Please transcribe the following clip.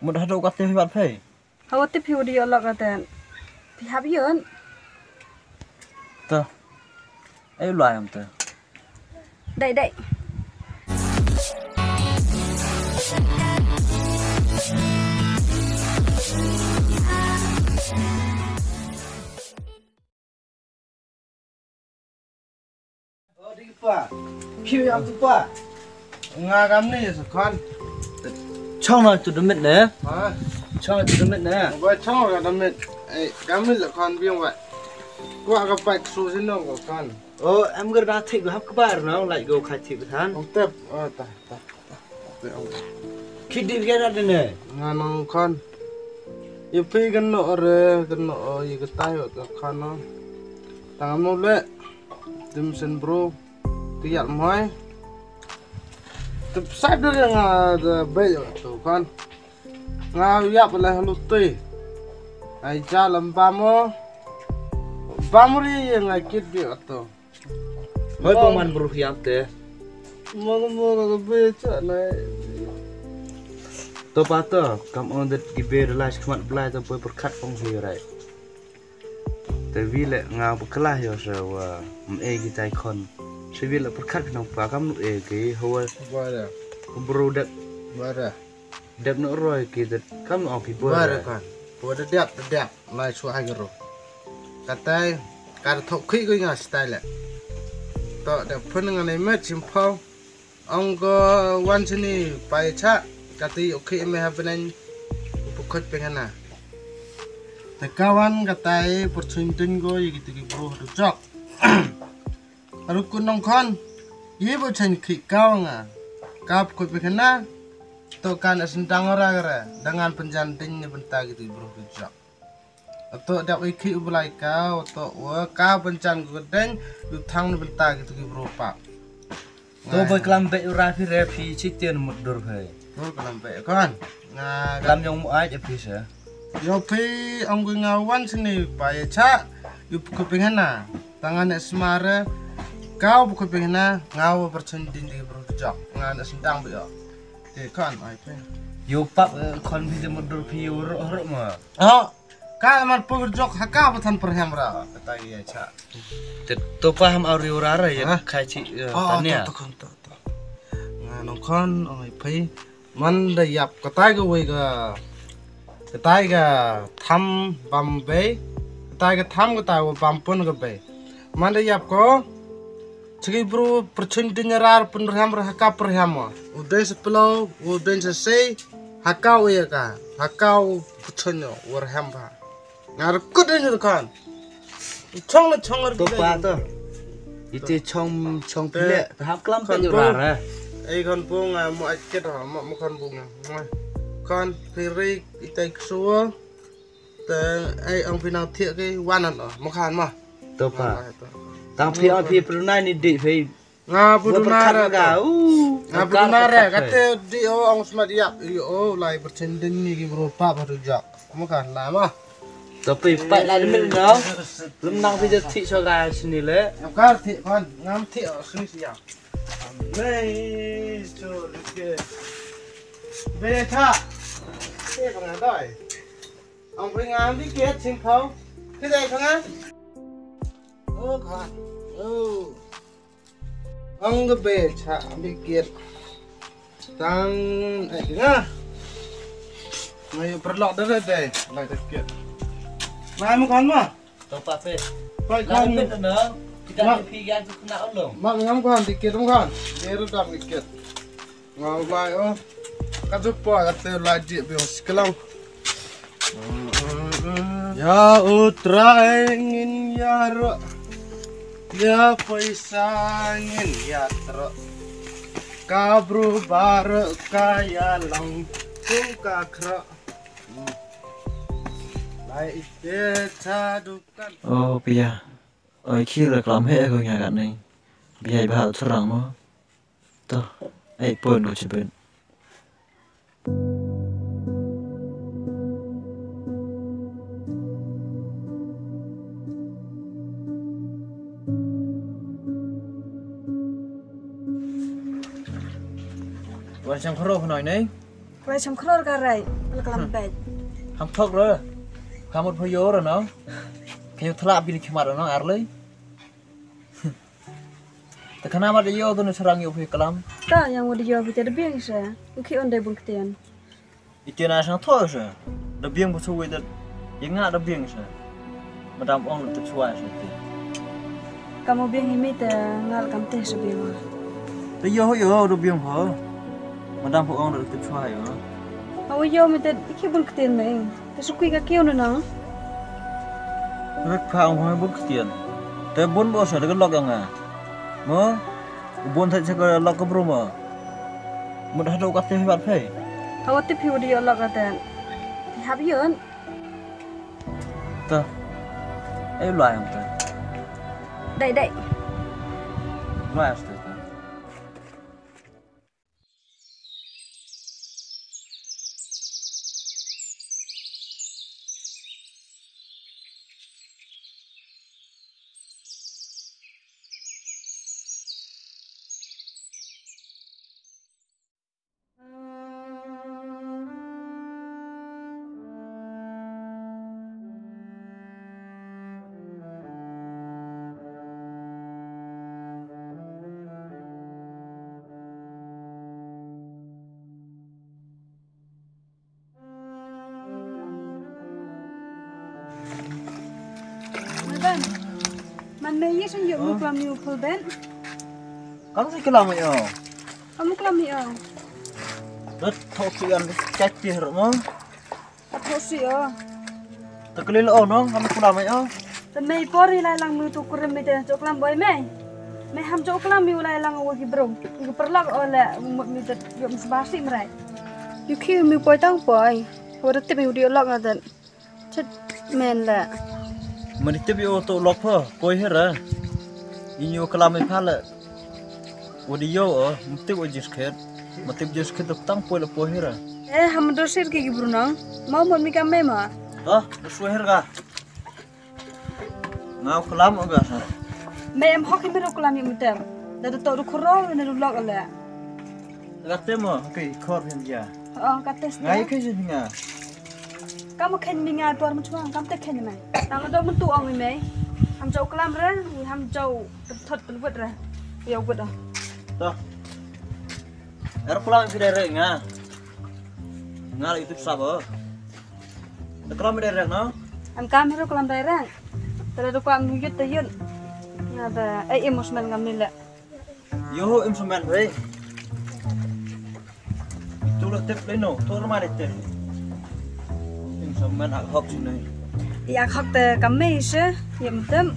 một hạt đậu cắt thêm bạn phải Hầu tiếp phiêu đi ở lọ cả tên thì hấp dẫn tơ ấy loài không tơ đây đây đi qua phiêu em đi qua nga gắm này sao con trong này tụi nó mệt nè à trong này tụi nó mệt nè vậy trong là đam mê gắm này là con biếng vậy qua gặp bạch su xin nó của con em cứ ra thịt hấp các bạn nó lại go khai thịt than ông tép ta khi đi cái ra đây nè nga nong con yêu phi cái nọ rồi cái nọ gì cái tay của con nó tao nó lệ tim sen bro cái dạng mới tập sát đó là bây giờ tụi con nga yap là lúc tây ai cha làm ba mươi yang ai kít việc tụi hơi bông ăn bro hiệp thế mua cái bê chợ này tôi bắt tơ cảm ơn đất cái bê là cái mặt blai tôi phải bật khát phong gì rồi tại vì lệ ngào bật khát hiểu rồi em cái tay con sẽ biết là bật khát nó phá cắm nụ cái hồi vậy rồi bro đẹp vậy rồi đẹp nữa rồi cái đất cắm nó cái bữa vậy rồi con bữa đẹp lại số hai cái rồi cái tay cái thọc khí cái nhà style lệ tao đẹp phân cái này mất chim phong ông có quan chân này phải chắc cái tí ok em hay bên anh bốc khói pengen naแต่kawan katai percintaan go gitu bro rujak harus kunong kon iya bocah kau nga kap kau pengen na to kan sentang orang gara dengan penjantinnya bentar gitu bro rujak atau dak iki ubulai kau atau kau pencan gedeng du thang bentar gitu bro pak tôi với làm bệ ra phi rep phi chi tiền một đợt phải thôi làm vậy con làm nhung một ai phi sẽ yo phi ông gue ngawan sini pak cha yu pengen na tangan semara kau buku pengen na ngau percendin di berujak ngan sedang be yo kan ai pe yo pap kon phi một đợt phi ro mà ka mar berujak haka betan perhamra kata ya cha tôi paham auriora rồi ya khai chị tanya ngan kon ai pe man da yap kata gue we cái tay cái thăm bầm bể cái tay cái thăm cái tay của bầm pun cái bể mà đây áp có chỉ bro percentinya rar pun perham haka perham udah sepuluh udah selesai hakau ya kan hakau percenyo perham ba ngar kut ini kan chong tôi pa to itu chong pile hap kelam pe ra ai con bunga mau chết hả mau con bunga con phi tay xuaแต่ไอ้องพี่น้องเที่ยcáiวันนั้นมาขานมา tôi pa tang phi on phi prunai ni di phi nga budunara nga budunara kate di ong smart ya lai bercendeng ni ki bro pa baru jak ma kan lama tôi phi phải lại mình nó lâm năng phi thị cho gà xin lẽ ka thi con ngam thi ở sini sia nei cho ke về tha thế còn là đợi ông phải ngắm đi kia xin không cái này không á con ông cái bể chả đi kia tăng ấy nhá mày bật lọt đó đây lại thật kia mai một con mà tôi pa phi phải làm con biết nữa kita phi gan chút não luôn mà ngắm con đi kia đúng không để nó đập đi kia ngồi vai ô các giúp bỏ các tiêu lại địa biểu sekolah ya utra ingin ya ro ya paisa ingin ya tro kabru bar kaya lang ka kra lại để cha dukan bây giờ ở khi được làm hết rồi nhà bạn này bây giờ bảo thật rằng mà tôi ấy buồn rồi chị bênวันช่างครบหน่อยนึง Rai cham khlor ka rai. Leklam bed. Ham thok rồi. Kamu phoyo rồi nó. Kayu thlap bini khmat rồi nó ar lei. Ta kana ma de yo tu serang yo phi kalam. Ta yang mau dijual kita debiang saya. Uki on dai bungktian. Itu na sang thok se. De biang bu suwi de. Inga de biang se. Madam ong tu chuai se ti. Kamu biang ini te ngal kam teh sebiang. De yo de biang ho. Madam ong tu chuai yo. Awu yo mi te iki bungktian mai. Te sukui ka kiu na. Ret phang ho bu ktian. Te bon bo se de lok yang a. Mo bon thay se ko lok ko bro mo. Một hạt đậu cắt thêm bạn phải. Awu te piu di olak ka te. Pi habion. Ta. Ai loại không ta? Dai dai. Loại à ta. Ben. Man me yi sen yuk mu klam ni upul ben. Kamu sih kelam ya? Kamu klam ni ah. Rất thô kian cắt tiền rồi nó. Atho si ah. Terkelil oh no, kamu kelam ya? Te me pori lai lang mu tu kurim me te chok lam boy me. Me ham chok lam mi lai lang wo ki bro. Ki perlak ole mi te yuk sbasi mrai. Yu ki mi boy tang boy. Wo te mi udi olak ngaten. Chet men la. Mình tiếp yêu tụ lọc phơ, coi hết rồi. Nhiều kelam ấy phát lệ. Udi yo oh, mình tiếp ở jiskhet. Mà tiếp jiskhet tập tăng coi là coi hết rồi. Ham do sir ki bro nang. Mau mon mi kam me ma. Đó, nó xuôi hết cả. Ngao kelam ở cả. Me em hoki mi ro klam yuk mi tem. Da to du khoro ne du lok ole. Gắt tem mà, cái khor hiện giờ. Ka tes. Ngay cái gì nhỉ? Kamu ken mi ngai por muchuang kam te ken mai. Tang do mun tu ong mi mai. Ham jau klam ra, ham jau thot vut ra. Yo vut ah. Đó. Ở kelam itu derek nga. Nga itu sabo. Kelam derek no. Am kam hero klam dai ra. Tara do kam nu yut te yun. Ya da ai emotional ngam ni la. Yo em semen vậy. Chú là tiếp lấy nổ, thôi nó mai để tiếp. Em semen học học gì này. Ya khak te kam me se. Yem tem.